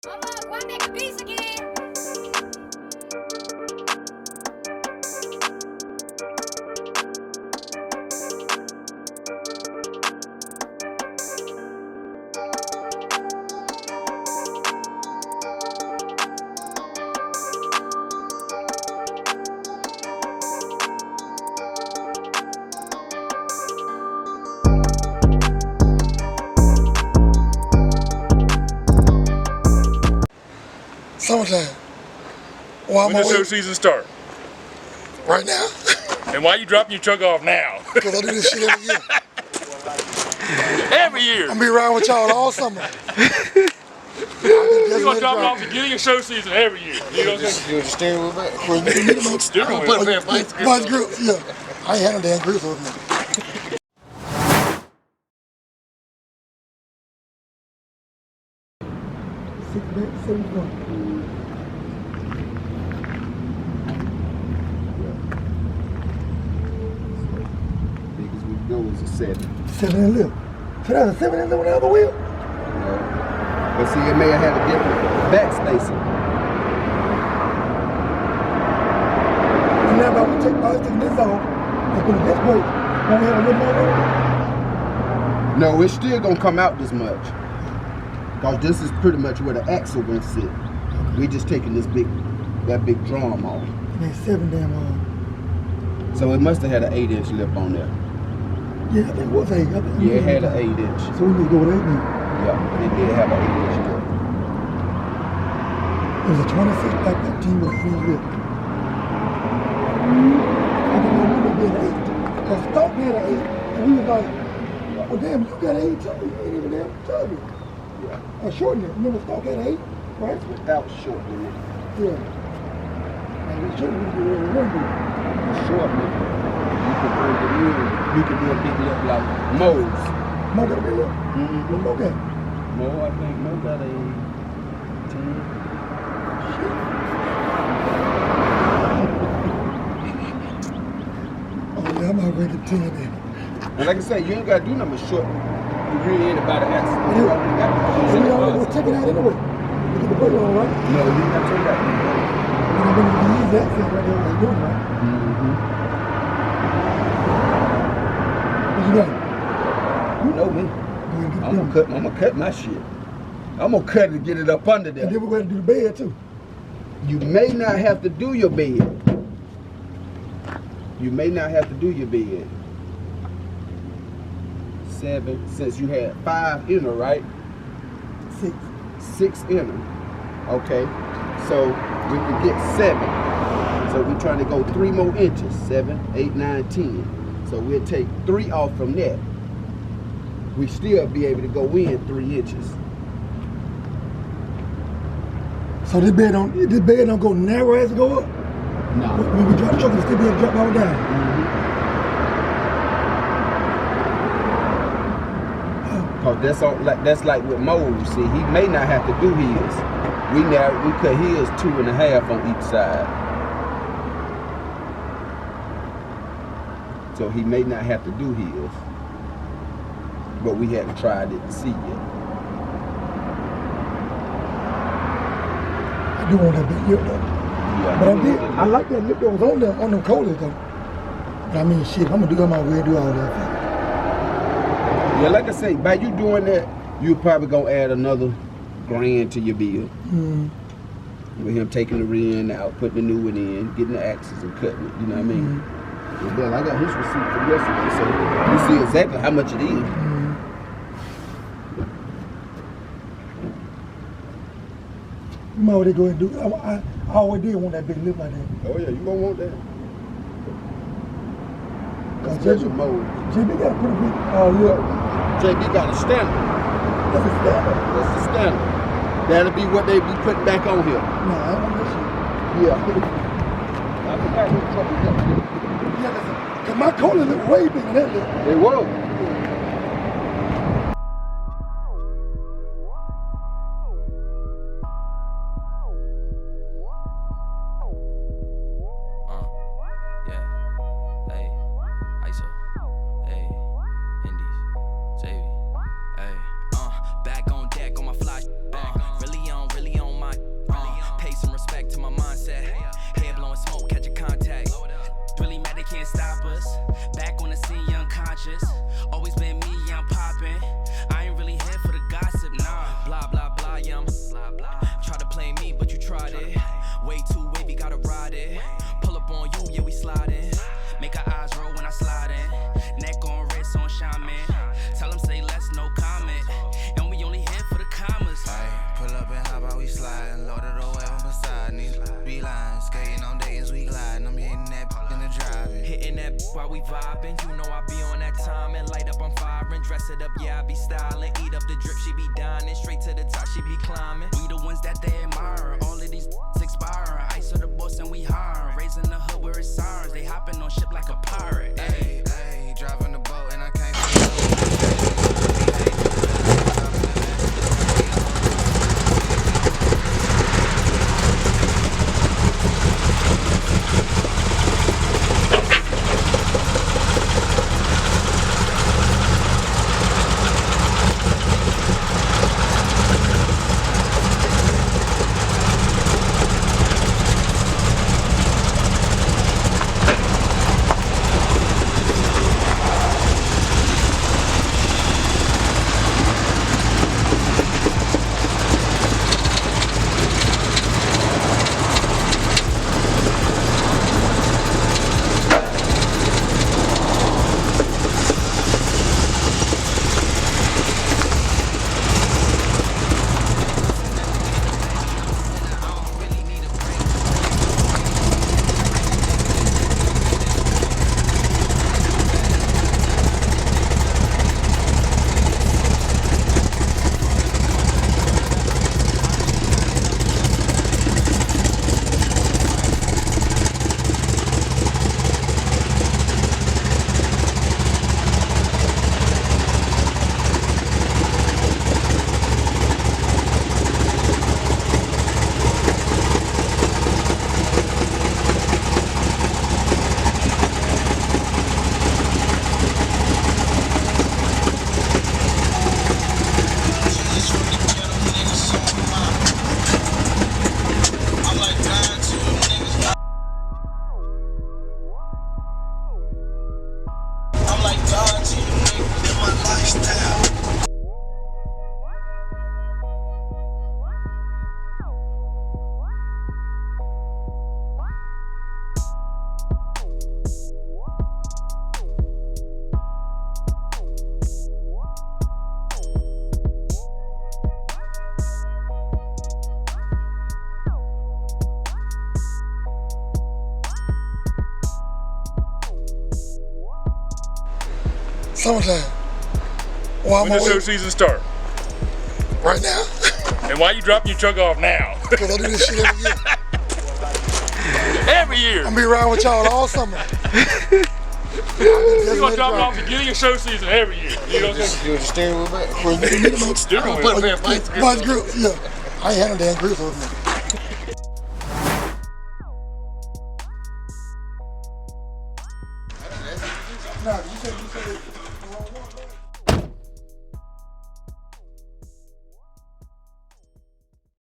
Why make a beast again? Summertime. When the show season start? Right now. And why you dropping your truck off now? Because I do this shit every year. Every year? I'm be riding with y'all all summer. You're going to drop it off the beginning of show season every year. You know what I'm saying? You're the steering wheel back. Steering wheel. Put a vice grip. Vice grips, yeah. I ain't had no damn grips over there. Big as we go is a 7. 7 and lip. So that's a 7 and lip on the other wheel? No. But see, it may have had a different back spacing. And now if I would take this off and put this brake, don't we have a little more room? No, it's still gonna come out this much. Because this is pretty much where the axle gonna sit. We just taking that big drum off. And then 7 damn on. So it must have had an 8-inch lip on there. Yeah, I think it was 8. Yeah, it had an 8-inch. So we need to go with 8 then. Yeah, it did have an 8-inch lip. It was a 26 back 15 with a 3 lip. I didn't know we would be an 8. Because Stock had an 8. And we was like, well damn, you got an 8 too. You ain't even damn chubby. Yeah. Or shorten it. Remember Stock had an 8, right? Without shortening it. Yeah. And we shouldn't be able to remember. Shortening it. You can do a big lip like Mo's. Mo got a big lip? Mm-hmm. What Mo got? Mo, I think Mo got a 10. Oh yeah, I'm already at 10 then. And like I said, you ain't got to do nothing but short. You really ain't about to ask. So we already was taking out anyway. We get the brake on, right? No, you ain't got to turn that. And I'm going to use that thing right there like doing, right? Mm-hmm. What you got? You know me. I'm gonna cut my shit. I'm gonna cut it to get it up under there. And then we're going to do the bed too. You may not have to do your bed. You may not have to do your bed. 7, since you had 5 inner, right? 6. 6 inner. Okay. So we can get 7. So we're trying to go 3 more inches. 7, 8, 9, 10. So we'll take 3 off from that. We still be able to go in 3 inches. So this bed don't go narrow as it go up? No. When we drop the truck, it'll still be able to drop all down. Cause that's like with Mo's. See, he may not have to do his. We cut his 2.5 on each side. So he may not have to do his. But we haven't tried it to see yet. I do want that big lip though. Yeah, But I like that lip that was on there, on them colas though. But I mean, shit, I'm gonna do all that. Yeah, like I say, by you doing that, you're probably gonna add another grand to your bill. Mm. With him taking the rear out, putting the new one in, getting the axles and cutting it, you know what I mean? Well, Bill, I got his receipt from yesterday, so you see exactly how much it is. You might already go ahead and do it. I always did want that big lip like that. Oh yeah, you gonna want that. Special mode. JB got a pretty big lip. JB got a standard. That's a standard? That's the standard. That'll be what they be putting back on here. Nah, I don't want that shit. Yeah. I forgot what truck is that. Yeah, cause my cola look way bigger than that lip. It was. Back on deck on my fly. Really on we vibing. You know I be on that time and light up, I'm firing. Dress it up, yeah, I be styling. Eat up the drip, she be dining. Straight to the top, she be climbing. We the ones that they admire. All of these expiring. Ice of the boss and we hiring. Raising the hood where it's sirens. They hopping on ship like a pirate. Hey, hey, driving the boat and I can't. Summertime. Well, When does show season start? Right now. And why you dropping your truck off now? Because I do this shit every year. Every year. I'm gonna be riding with y'all all summer. You're gonna drop it off beginning of show season every year. You know what I'm saying? You was the steering wheel back? Steering wheel. Put a vice grip. Vice grip, yeah. I ain't had no damn grips over there. No, you said